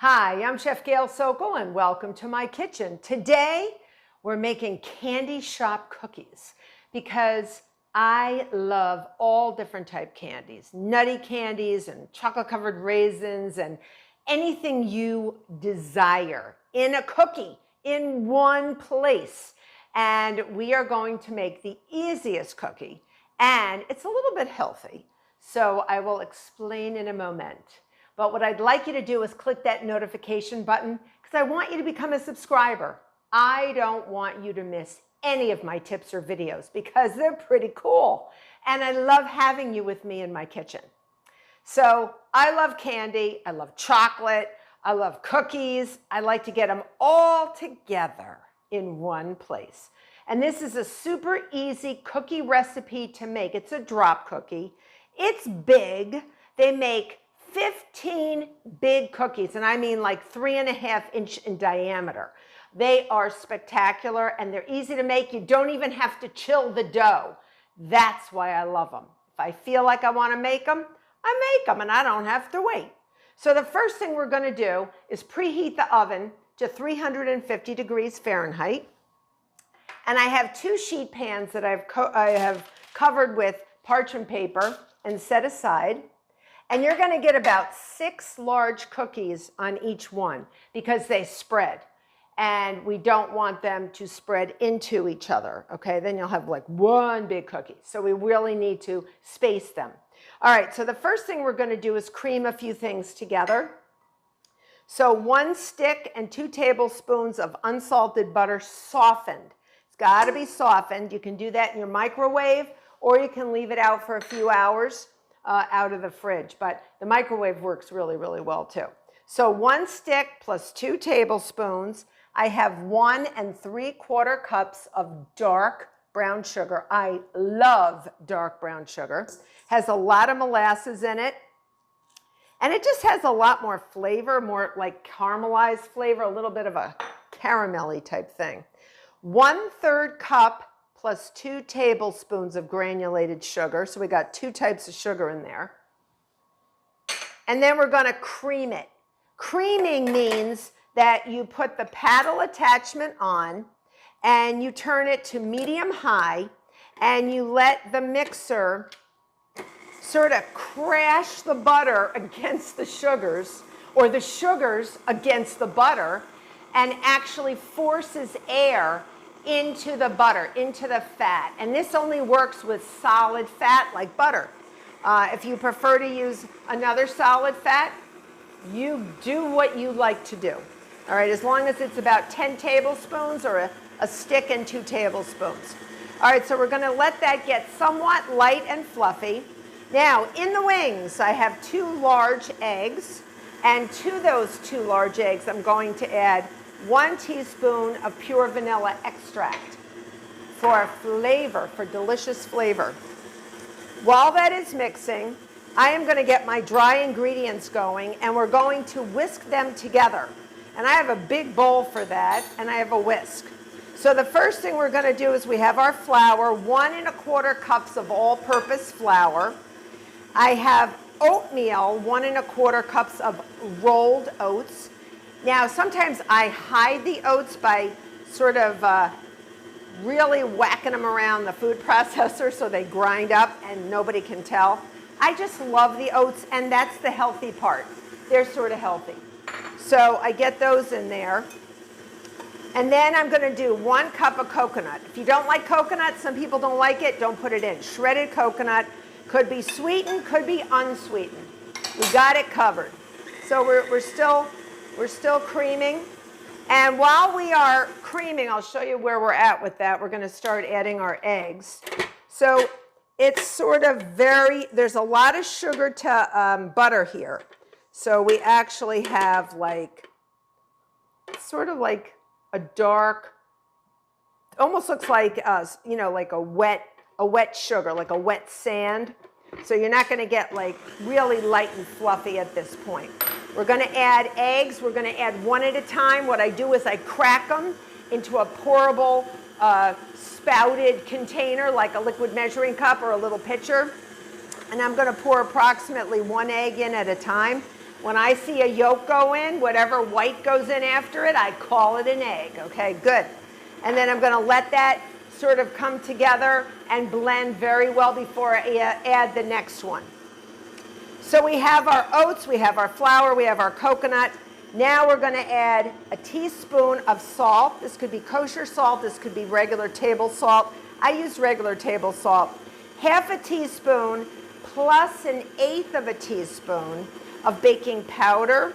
Hi, I'm Chef Gail Sokol and welcome to my kitchen. Today we're making candy shop cookies because I love all different type candies, nutty candies and chocolate covered raisins and anything you desire in a cookie in one place. And we are going to make the easiest cookie, and it's a little bit healthy. So I will explain in a moment. But what I'd like you to do is click that notification button because I want you to become a subscriber. I don't want you to miss any of my tips or videos because they're pretty cool. And I love having you with me in my kitchen. So I love candy, I love chocolate, I love cookies. I like to get them all together in one place. And this is a super easy cookie recipe to make. It's a drop cookie. It's big. They make 15 big cookies, and I mean like 3.5 inch in diameter. They are spectacular and they're easy to make. You don't even have to chill the dough. That's why I love them. If I feel like I want to make them, I make them and I don't have to wait. So the first thing we're going to do is preheat the oven to 350 degrees Fahrenheit. And I have 2 sheet pans that I have covered with parchment paper and set aside. And you're going to get about 6 large cookies on each one because they spread. And we don't want them to spread into each other, okay? Then you'll have like one big cookie. So we really need to space them. All right, so the first thing we're going to do is cream a few things together. So 1 stick and 2 tablespoons of unsalted butter softened. It's got to be softened. You can do that in your microwave or you can leave it out for a few hours. Out of the fridge, but the microwave works really, really well too. So 1 stick plus 2 tablespoons. I have 1 3/4 cups of dark brown sugar. I love dark brown sugar. Has a lot of molasses in it. And it just has a lot more flavor, more like caramelized flavor, a little bit of a caramelly type thing. 1/3 cup plus 2 tablespoons of granulated sugar. So we got 2 types of sugar in there. And then we're going to cream it. Creaming means that you put the paddle attachment on and you turn it to medium high and you let the mixer sort of crash the butter against the sugars or the sugars against the butter and actually forces air into the butter, into the fat. And this only works with solid fat like butter. If you prefer to use another solid fat, you do what you like to do. All right, as long as it's about 10 tablespoons or a stick and 2 tablespoons. All right, so we're going to let that get somewhat light and fluffy. Now, in the wings, I have 2 large eggs. And to those 2 large eggs, I'm going to add 1 teaspoon of pure vanilla extract for flavor, for delicious flavor. While that is mixing, I am going to get my dry ingredients going and we're going to whisk them together. And I have a big bowl for that and I have a whisk. So the first thing we're going to do is we have our flour, 1 1/4 cups of all-purpose flour. I have oatmeal, 1 1/4 cups of rolled oats. Now, sometimes I hide the oats by sort of really whacking them around the food processor so they grind up and nobody can tell. I just love the oats, and that's the healthy part. They're sort of healthy. So I get those in there. And then I'm going to do 1 cup of coconut. If you don't like coconut, some people don't like it, don't put it in. Shredded coconut could be sweetened, could be unsweetened. We got it covered. So we're still creaming. And while we are creaming, I'll show you where we're at with that. We're going to start adding our eggs. So it's sort of there's a lot of sugar to butter here. So we actually have like, sort of like a dark, almost looks like, like a wet sugar, like a wet sand. So you're not going to get like really light and fluffy at this point. We're going to add eggs. We're going to add 1 at a time. What I do is I crack them into a pourable spouted container like a liquid measuring cup or a little pitcher. And I'm going to pour approximately 1 egg in at a time. When I see a yolk go in, whatever white goes in after it, I call it an egg. Okay, good. And then I'm going to let that sort of come together and blend very well before I add the next one. So we have our oats, we have our flour, we have our coconut. Now we're going to add a teaspoon of salt. This could be kosher salt, this could be regular table salt. I use regular table salt. Half a teaspoon plus 1/8 of a teaspoon of baking powder,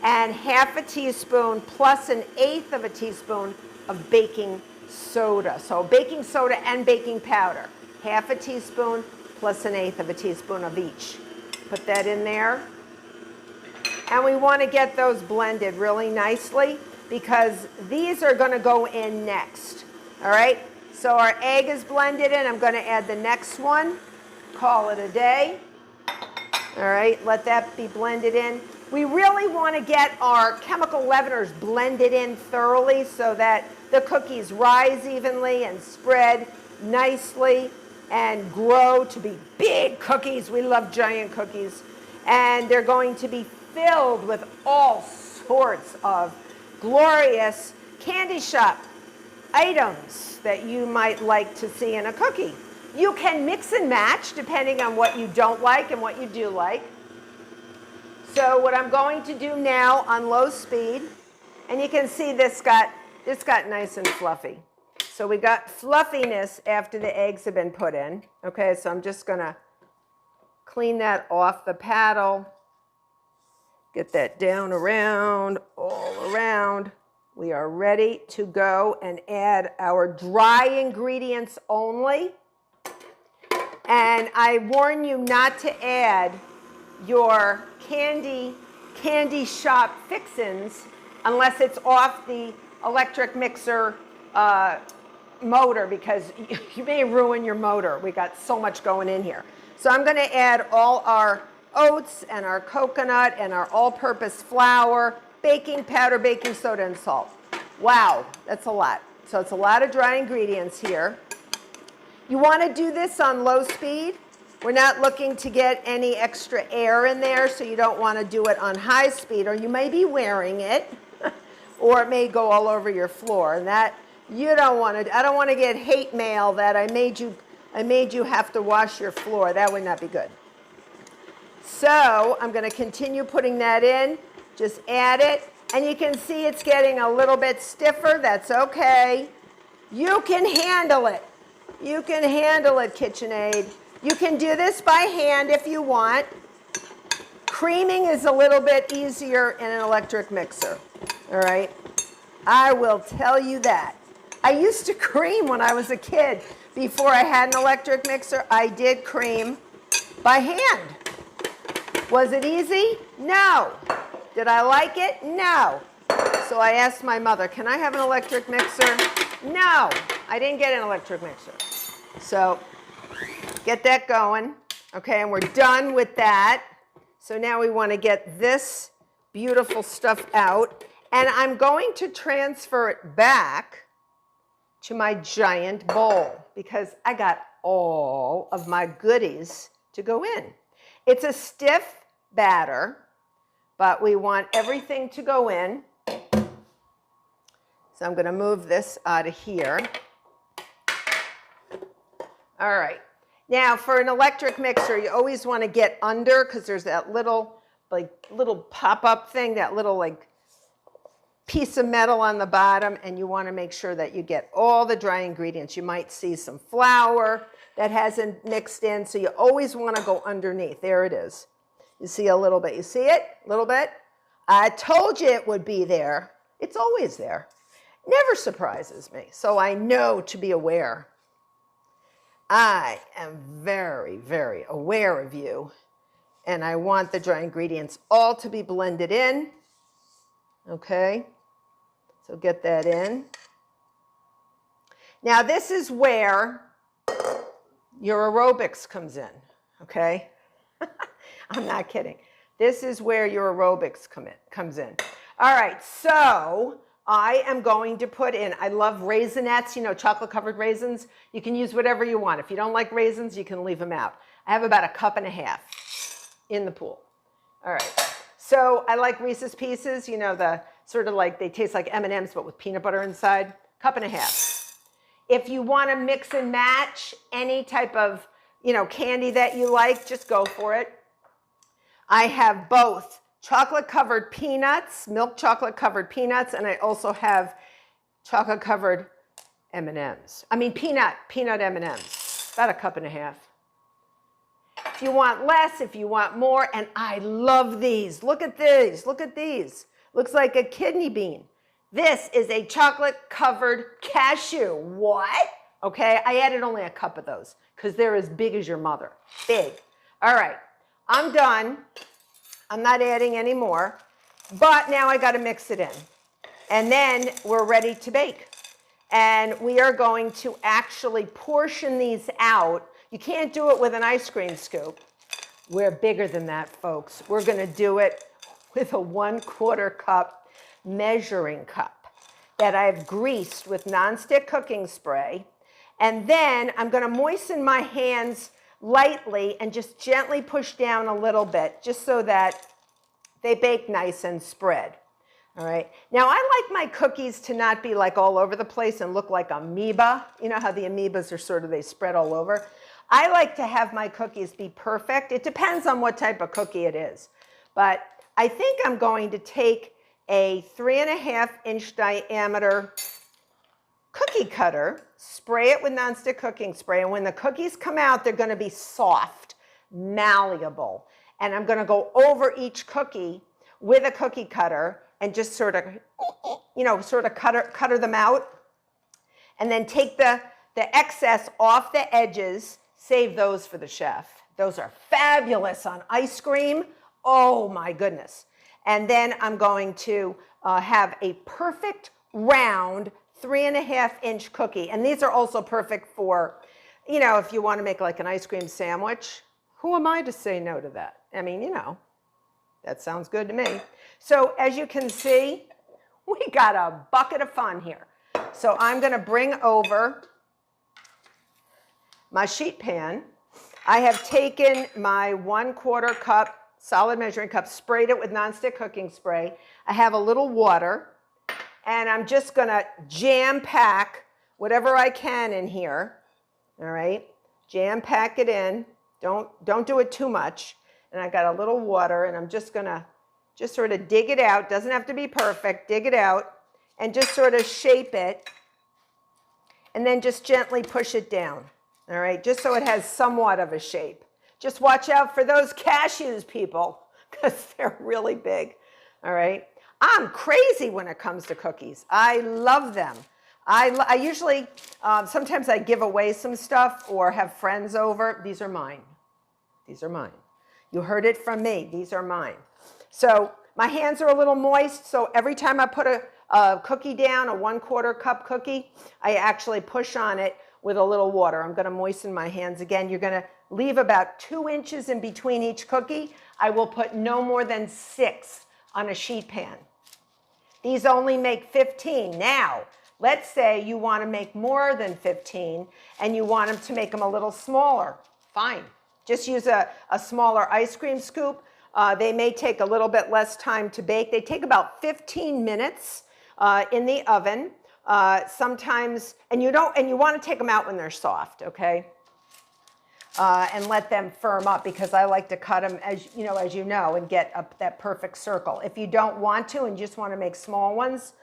and half a teaspoon plus 1/8 of a teaspoon of baking soda. So baking soda and baking powder. Half a teaspoon plus 1/8 of a teaspoon of each. Put that in there. And we want to get those blended really nicely because these are going to go in next. All right? So our egg is blended in. I'm going to add the next one. Call it a day. All right, let that be blended in. We really want to get our chemical leaveners blended in thoroughly so that the cookies rise evenly and spread nicely and grow to be big cookies. We love giant cookies. And they're going to be filled with all sorts of glorious candy shop items that you might like to see in a cookie. You can mix and match depending on what you don't like and what you do like. So what I'm going to do now on low speed, and you can see this got nice and fluffy. So we got fluffiness after the eggs have been put in. Okay, so I'm just going to clean that off the paddle. Get that down around, all around. We are ready to go and add our dry ingredients only. And I warn you not to add your candy shop fixins unless it's off the electric mixer motor, because you may ruin your motor. We got so much going in here. So I'm going to add all our oats and our coconut and our all-purpose flour, baking powder, baking soda, and salt. Wow, that's a lot. So it's a lot of dry ingredients here. You want to do this on low speed. We're not looking to get any extra air in there, so you don't want to do it on high speed, or you may be wearing it, or it may go all over your floor. And that you don't want to. I don't want to get hate mail that I made you have to wash your floor. That would not be good. So I'm going to continue putting that in. Just add it, and you can see it's getting a little bit stiffer. That's okay. You can handle it. You can handle it, KitchenAid. You can do this by hand if you want. Creaming is a little bit easier in an electric mixer. All right? I will tell you that. I used to cream when I was a kid. Before I had an electric mixer, I did cream by hand. Was it easy? No. Did I like it? No. So I asked my mother, can I have an electric mixer? No, I didn't get an electric mixer. So get that going. Okay, and we're done with that. So now we want to get this beautiful stuff out. And I'm going to transfer it back to my giant bowl because I got all of my goodies to go in. It's a stiff batter, but we want everything to go in. So I'm going to move this out of here. All right. Now for an electric mixer, you always want to get under because there's that little pop-up thing, that little piece of metal on the bottom, and you want to make sure that you get all the dry ingredients. You might see some flour that hasn't mixed in, so you always want to go underneath. There it is. You see a little bit. You see it? A little bit? I told you it would be there. It's always there. Never surprises me, so I know to be aware. I am very, very aware of you, and I want the dry ingredients all to be blended in. Okay, so get that in. Now this is where your aerobics comes in, okay? I'm not kidding. This is where your aerobics comes in. All right, so I am going to put in, I love Raisinets, you know, chocolate covered raisins. You can use whatever you want. If you don't like raisins, you can leave them out. I have about 1.5 cups in the pool. All right. So I like Reese's Pieces, you know, the sort of like, they taste like M&Ms, but with peanut butter inside. Cup and a half. If you want to mix and match any type of, you know, candy that you like, just go for it. I have both chocolate covered peanuts, milk chocolate covered peanuts, and I also have chocolate covered M&Ms. I mean peanut M&Ms, about a cup and a half. If you want less, if you want more, and I love these. Look at these, look at these. Looks like a kidney bean. This is a chocolate covered cashew. What? Okay, I added only a cup of those because they're as big as your mother. Big. All right, I'm done. I'm not adding any more, but now I got to mix it in. And then we're ready to bake. And we are going to actually portion these out. You can't do it with an ice cream scoop. We're bigger than that, folks. We're going to do it with a 1/4 cup measuring cup that I've greased with nonstick cooking spray. And then I'm going to moisten my hands lightly and just gently push down a little bit, just so that they bake nice and spread. All right. Now, I like my cookies to not be like all over the place and look like amoeba. You know how the amoebas are sort of, they spread all over. I like to have my cookies be perfect. It depends on what type of cookie it is. But I think I'm going to take a 3.5-inch diameter cookie cutter, spray it with nonstick cooking spray, and when the cookies come out, they're going to be soft, malleable. And I'm going to go over each cookie with a cookie cutter and just sort of, you know, sort of cutter them out. And then take the excess off the edges, save those for the chef. Those are fabulous on ice cream. Oh my goodness. And then I'm going to have a perfect round 3.5-inch cookie. And these are also perfect for, you know, if you want to make like an ice cream sandwich. Who am I to say no to that? I mean, you know, that sounds good to me. So as you can see, we got a bucket of fun here. So I'm going to bring over my sheet pan. I have taken my 1/4 cup solid measuring cup, sprayed it with nonstick cooking spray. I have a little water, and I'm just going to jam pack whatever I can in here. All right, jam pack it in. Don't do it too much. And I got a little water, and I'm just going to just sort of dig it out. Doesn't have to be perfect. Dig it out and just sort of shape it, and then just gently push it down. All right, just so it has somewhat of a shape. Just watch out for those cashews, people, because they're really big. All right, I'm crazy when it comes to cookies. I love them. I usually, sometimes I give away some stuff or have friends over. These are mine. These are mine. You heard it from me. These are mine. So my hands are a little moist, so every time I put a cookie down, a 1/4 cup cookie, I actually push on it with a little water. I'm going to moisten my hands again. You're going to leave about 2 inches in between each cookie. I will put no more than 6 on a sheet pan. These only make 15. Now, let's say you want to make more than 15 and you want them to make them a little smaller. Fine. Just use a smaller ice cream scoop. They may take a little bit less time to bake. They take about 15 minutes in the oven. Sometimes, and you want to take them out when they're soft, okay? And let them firm up, because I like to cut them as you know, and get up that perfect circle. If you don't want to and just want to make small ones,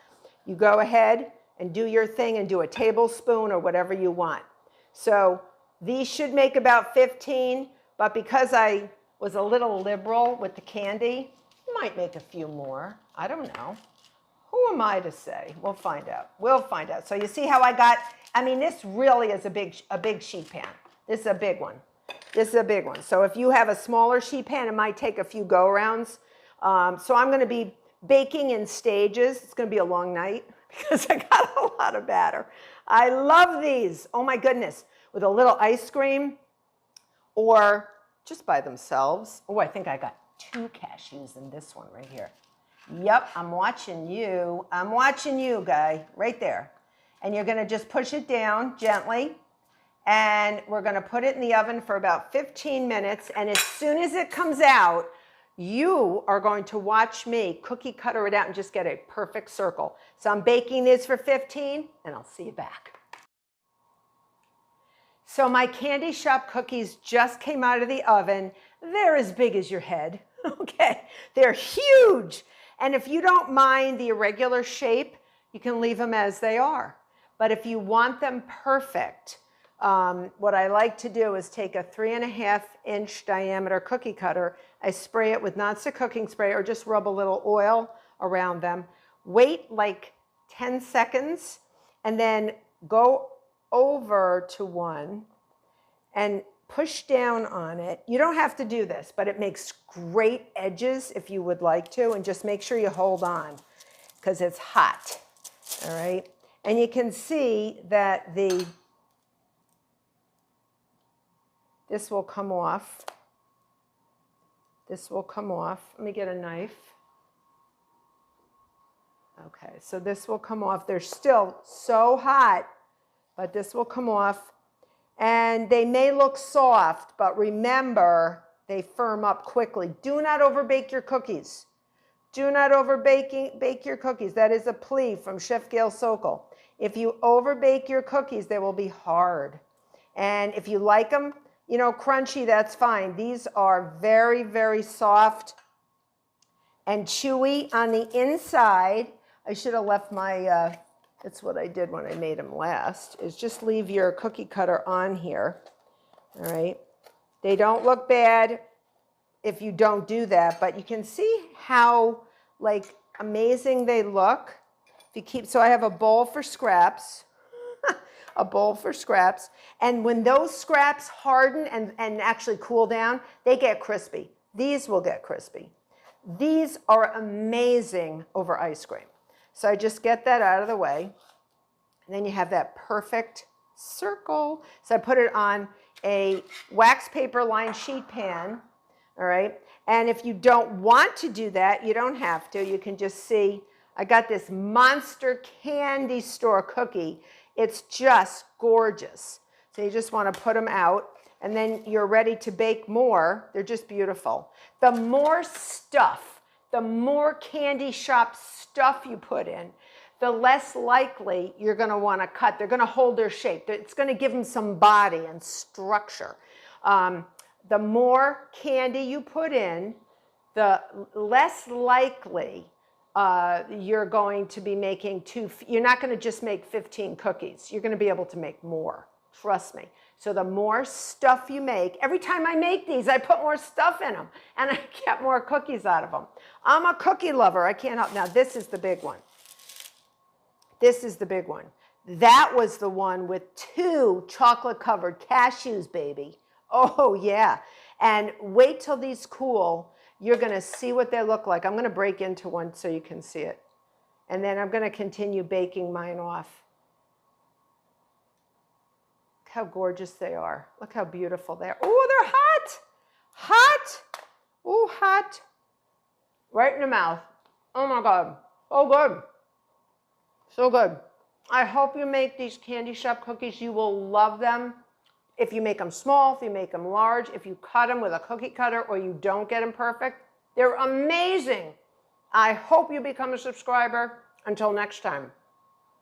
you go ahead and do your thing and do a tablespoon or whatever you want. So these should make about 15, but because I was a little liberal with the candy, I might make a few more. I don't know. Who am I to say? We'll find out. We'll find out. So you see how I mean, this really is a big sheet pan. This is a big one. This is a big one. So if you have a smaller sheet pan, it might take a few go-arounds. So I'm going to be baking in stages. It's going to be a long night because I got a lot of batter. I love these. Oh my goodness. With a little ice cream or just by themselves. Oh, I think I got 2 cashews in this one right here. Yep, I'm watching you. I'm watching you, guy, right there. And you're going to just push it down gently. And we're going to put it in the oven for about 15 minutes. And as soon as it comes out, you are going to watch me cookie cutter it out and just get a perfect circle. So I'm baking these for 15, and I'll see you back. So my candy shop cookies just came out of the oven. They're as big as your head, okay? They're huge. And if you don't mind the irregular shape, you can leave them as they are. But if you want them perfect, what I like to do is take a 3.5-inch diameter cookie cutter. I spray it with nonstick cooking spray or just rub a little oil around them. Wait like 10 seconds and then go over to one and push down on it. You don't have to do this, but it makes great edges if you would like to, and just make sure you hold on because it's hot, all right? And you can see that this will come off. This will come off. Let me get a knife. Okay, so this will come off. They're still so hot, but this will come off. And they may look soft, but remember, they firm up quickly. Do not overbake your cookies. Do not bake your cookies. That is a plea from Chef Gail Sokol. If you overbake your cookies, they will be hard. And if you like them, you know, crunchy, that's fine. These are very, very soft and chewy on the inside. I should have left my, that's what I did when I made them last, is just leave your cookie cutter on here, all right? They don't look bad if you don't do that, but you can see how, like, amazing they look. If you keep, so I have a bowl for scraps, a bowl for scraps, and when those scraps harden and actually cool down, they get crispy. These will get crispy. These are amazing over ice cream. So I just get that out of the way. And then you have that perfect circle. So I put it on a wax paper lined sheet pan, all right? And if you don't want to do that, you don't have to. You can just see, I got this monster candy store cookie. It's just gorgeous. So you just want to put them out, and then you're ready to bake more. They're just beautiful. The more stuff, the more candy shop stuff you put in, the less likely you're going to want to cut. They're going to hold their shape. It's going to give them some body and structure. The more candy you put in, the less likely you're going to be making you're not going to just make 15 cookies. You're going to be able to make more. Trust me. So the more stuff you make, every time I make these, I put more stuff in them and I get more cookies out of them. I'm a cookie lover. I can't help. Now this is the big one. This is the big one. That was the one with 2 chocolate covered cashews, baby. Oh yeah. And wait till these cool. You're going to see what they look like. I'm going to break into one so you can see it. And then I'm going to continue baking mine off. Look how gorgeous they are. Look how beautiful they are. Oh, they're hot. Hot. Oh, hot. Right in the mouth. Oh my God. Oh, good. So good. I hope you make these candy shop cookies. You will love them. If you make them small, if you make them large, if you cut them with a cookie cutter or you don't get them perfect, they're amazing. I hope you become a subscriber. Until next time.